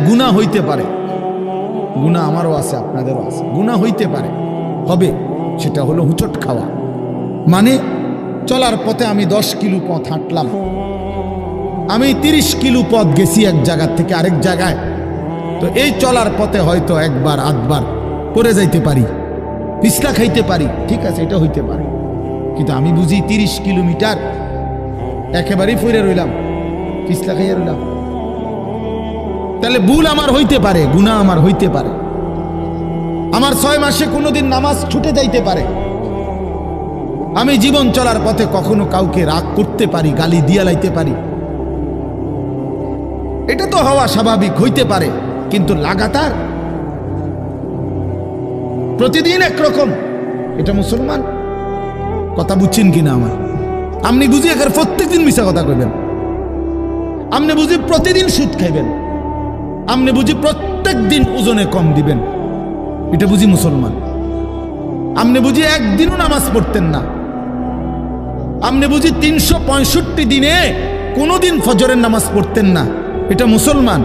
গুনাহ হইতে পারে, গুনাহ আমারও আছে আপনাদেরও আছে, গুনাহ হইতে পারে, হবে, সেটা হলো হুচট খাওয়া। মানে চলার পথে আমি 10 কিলো পথ হাঁটলাম, আমি 30 কিলো পথ গেছি এক জায়গা থেকে আরেক জায়গায়, তো এই চলার পথে হয়তো একবার আধবার পড়ে যাইতে পারি, পিছলা খাইতে পারি, ঠিক আছে, এটা হইতে পারে। কিন্তু আমি বুঝি 30 কিলোমিটার একেবারেই পড়ে রইলাম, পিছলা খাইয়া রইলাম, তাহলে ভুল আমার হইতে পারে, গুনাহ আমার হইতে পারে। আমার 6 মাসে কোনোদিন নামাজ ছুটে যাইতে পারে। আমি জীবন চলার পথে কখনো কাউকে রাগ করতে পারি, গালি দিয়া লাইতে পারি, এটা তো হওয়া স্বাভাবিক, হইতে পারে। কিন্তু লাগাতার প্রতিদিন একরকম, এটা মুসলমান? কথা বুঝছেন কিনা আমার? আপনি বুঝি এখানে প্রত্যেকদিন মিশা কথা কইবেন, আপনি বুঝি প্রতিদিন সুদ খাইবেন, আপনি বুঝি প্রত্যেক দিন ওজনে কম দিবেন, এটা বুঝি মুসলমান? আপনি বুঝি একদিনও নামাজ পড়তেন না, আপনি বুঝি 365 দিনে কোনোদিন ফজরের নামাজ পড়তেন না, এটা মুসলমান?